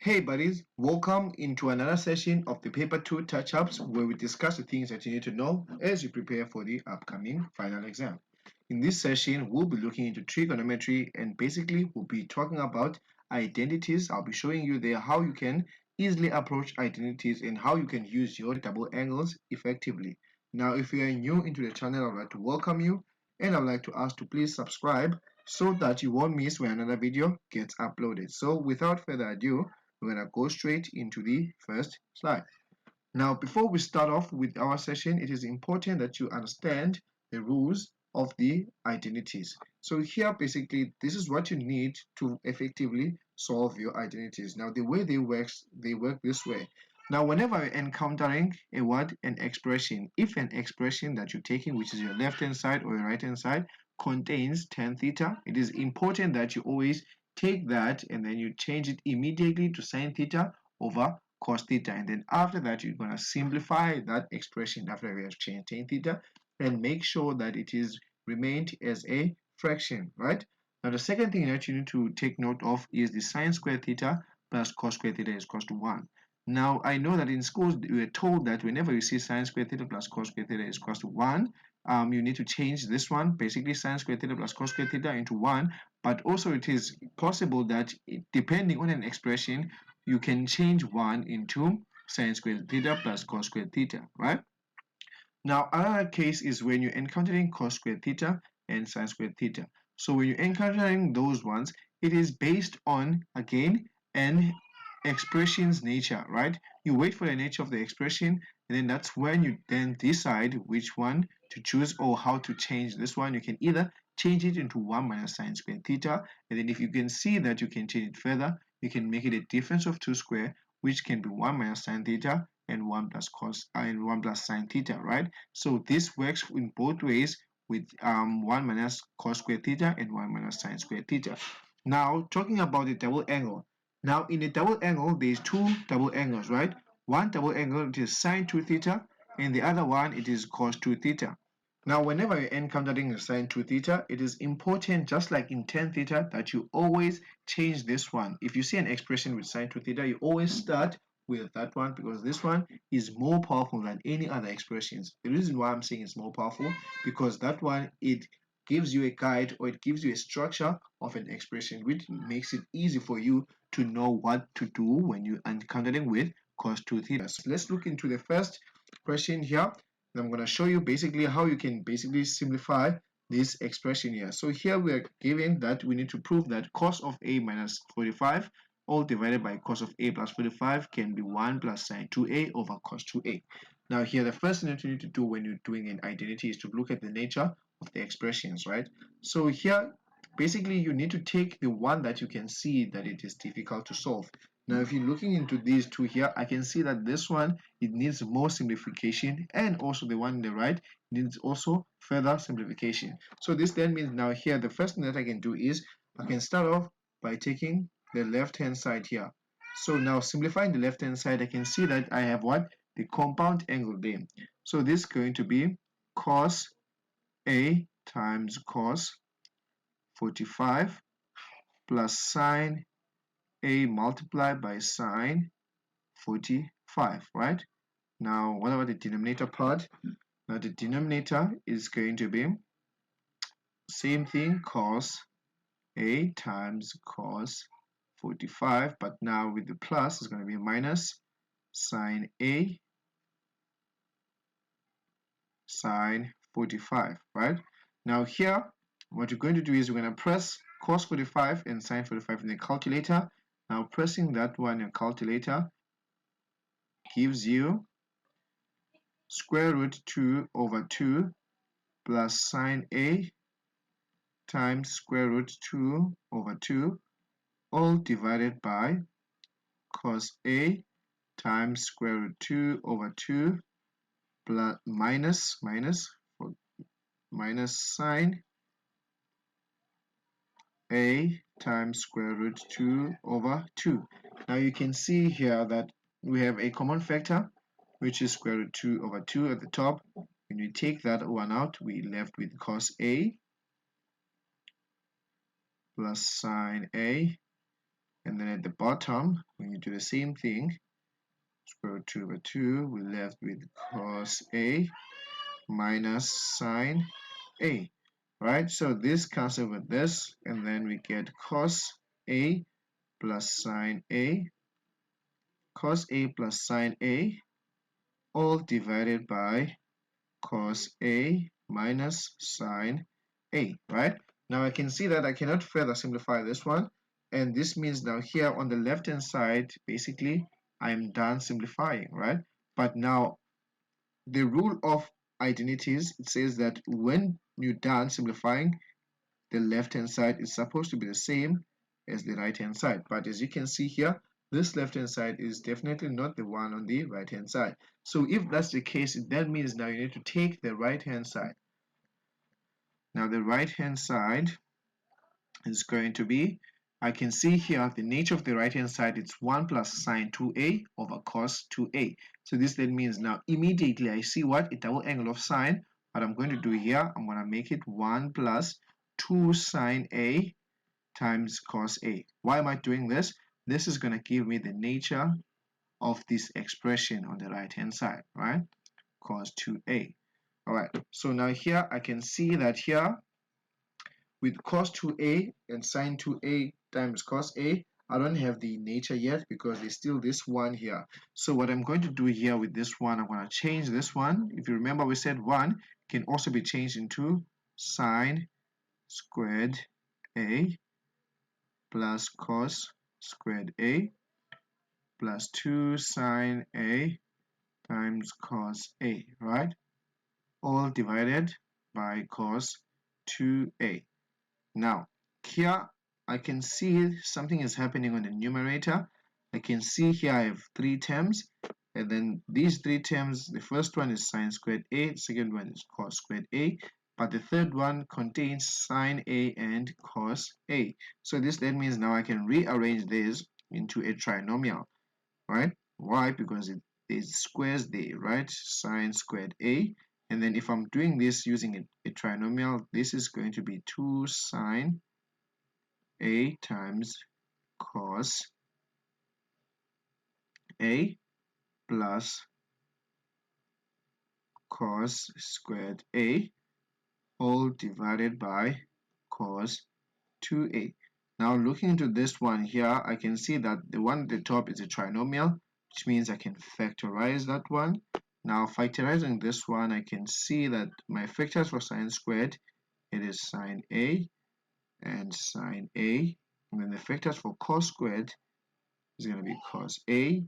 Hey buddies, welcome into another session of the Paper 2 Touch-Ups where we discuss the things that you need to know as you prepare for the upcoming final exam. In this session, we'll be looking into trigonometry and basically we'll be talking about identities. I'll be showing you there how you can easily approach identities and how you can use your double angles effectively. Now, if you are new into the channel, I'd like to welcome you and I'd like to ask to please subscribe so that you won't miss when another video gets uploaded. So without further ado, we're going to go straight into the first slide. Now, before we start off with our session, it is important that you understand the rules of the identities. So here, basically, this is what you need to effectively solve your identities. Now, the way they work this way. Now, whenever you're encountering a word, an expression, if an expression that you're taking, which is your left-hand side or your right-hand side, contains tan theta, it is important that you always take that and then you change it immediately to sin theta over cos theta, and then after that you're going to simplify that expression after we have changed tan theta and make sure that it is remained as a fraction, right? Now the second thing that you need to take note of is the sine squared theta plus cos squared theta is equals to 1. Now I know that in schools we are told that whenever you see sine squared theta plus cos squared theta is equals to 1, you need to change this one, basically sine squared theta plus cos squared theta into 1, but also it is possible that depending on an expression, you can change 1 into sine squared theta plus cos squared theta, right? Now, another case is when you're encountering cos squared theta and sine squared theta. So when you're encountering those ones, it is based on, again, an expression's nature, right? You wait for the nature of the expression, and then that's when you then decide which one to choose or how to change this one. You can either change it into 1 minus sine squared theta, and then if you can see that you can change it further, you can make it a difference of 2 square, which can be 1 minus sine theta and 1 plus cos and 1 plus sine theta, right? So this works in both ways with 1 minus cos squared theta and 1 minus sine squared theta. Now talking about the double angle. Now in a double angle, there is two double angles, right? One double angle it is sine 2 theta and the other one it is cos 2 theta. Now whenever you're encountering a sine 2 theta, it is important, just like in tan theta, that you always change this one. If you see an expression with sine 2 theta, you always start with that one because this one is more powerful than any other expressions. The reason why I'm saying it's more powerful because that one, it gives you a guide or it gives you a structure of an expression, which makes it easy for you to know what to do when you're encountering with cos 2 theta. So let's look into the first question here. I'm going to show you basically how you can basically simplify this expression here. So here we are given that we need to prove that cos of a minus 45 all divided by cos of a plus 45 can be 1 plus sine 2a over cos 2a. Now here the first thing that you need to do when you're doing an identity is to look at the nature of the expressions, right? So here basically you need to take the one that you can see that it is difficult to solve. Now if you're looking into these two here, I can see that this one, it needs more simplification, and also the one on the right needs also further simplification. So this then means now here the first thing that I can do is I can start off by taking the left hand side here. So now simplifying the left hand side, I can see that I have what? The compound angle there. So this is going to be cos a times cos 45 plus sine a multiplied by sine 45, right? Now what about the denominator part? Now the denominator is going to be same thing, cos a times cos 45, but now with the plus is going to be minus sine a sine 45, right? Now here what you're going to do is we're going to press cos 45 and sine 45 in the calculator. Now pressing that one in your calculator gives you square root 2 over 2 plus sine a times square root 2 over 2 all divided by cos a times square root 2 over 2 plus minus sine a times square root 2 over 2. Now you can see here that we have a common factor, which is square root 2 over 2 at the top. When we take that one out, we left with cos a plus sine a And then at the bottom, when you do the same thing, square root 2 over 2, we're left with cos A minus sine A, right? So this cancels with this, and then we get cos A plus sine A, cos A plus sine A, all divided by cos A minus sine A, right? Now I can see that I cannot further simplify this one, and this means now here on the left hand side, basically, I'm done simplifying, right? But now the rule of identities, it says that when you're done simplifying, the left hand side is supposed to be the same as the right hand side. But as you can see here, this left hand side is definitely not the one on the right hand side. So if that's the case, that means now you need to take the right hand side. Now the right hand side is going to be, I can see here the nature of the right hand side, it's 1 plus sine 2a over cos 2a. So this then means now immediately I see what? A double angle of sine. What I'm going to do here, I'm going to make it 1 plus 2 sine a times cos a. Why am I doing this? This is going to give me the nature of this expression on the right hand side, right? Cos 2a. All right, so now here I can see that here with cos 2a and sine 2a times cos a, I don't have the nature yet because there's still this one here. So what I'm going to do here with this one, I'm going to change this one. If you remember, we said 1 can also be changed into sine squared a plus cos squared a plus 2 sine a times cos a, right? All divided by cos 2a. Now, here I can see something is happening on the numerator. I can see here I have 3 terms, and then these 3 terms, the first one is sine squared a, the second one is cos squared a, but the third one contains sine a and cos a. So this then means now I can rearrange this into a trinomial, right? Why? Because it is squares there, right? Sine squared a. And then if I'm doing this using a trinomial, this is going to be 2 sine a times cos a plus cos squared a all divided by cos 2a. Now looking into this one here, I can see that the one at the top is a trinomial, which means I can factorize that one. Now factorizing this one, I can see that my factors for sine squared, it is sine a and sine a, and then the factors for cos squared is going to be cos a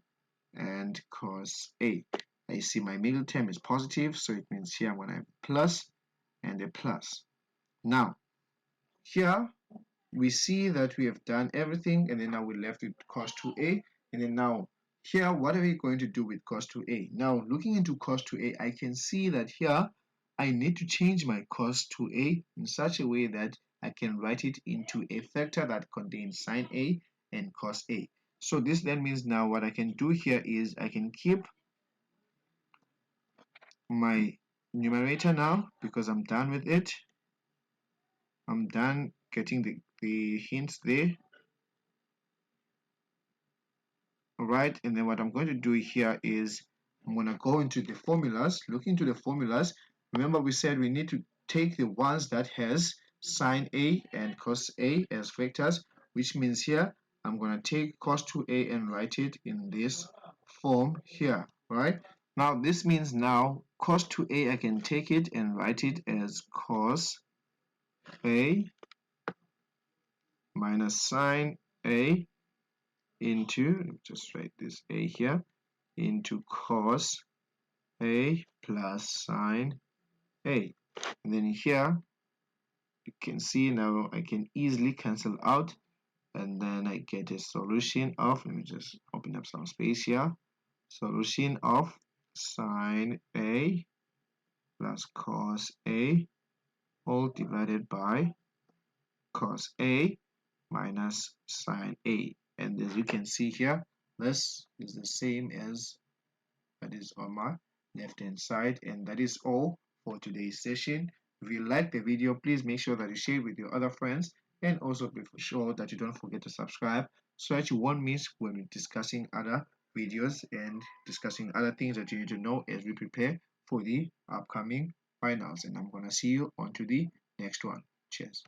and cos a. I see my middle term is positive, so it means here I'm going to have a plus and a plus. Now here we see that we have done everything, and then now we're left with cos 2a. And then now here, what are we going to do with cos 2a? Now looking into cos 2a, I can see that here I need to change my cos 2a in such a way that I can write it into a factor that contains sine a and cos a. So this then means now what I can do here is I can keep my numerator now because I'm done with it. I'm done getting the hints there. Alright, and then what I'm going to do here is I'm going to go into the formulas. Look into the formulas. Remember we said we need to take the ones that has sine a and cos a as vectors, which means here I'm going to take cos 2a and write it in this form here, right? Now this means now cos 2a, I can take it and write it as cos a minus sine a into, let me just write this a here, into cos a plus sine a. And then here you can see now I can easily cancel out, and then I get a solution of, let me just open up some space here, solution of sine a plus cos a all divided by cos a minus sine a. And as you can see here, this is the same as that is on my left hand side. And that is all for today's session. If you like the video, please make sure that you share it with your other friends, and also be sure that you don't forget to subscribe so that you won't miss when we're discussing other videos and discussing other things that you need to know as we prepare for the upcoming finals. And I'm gonna see you on to the next one. Cheers.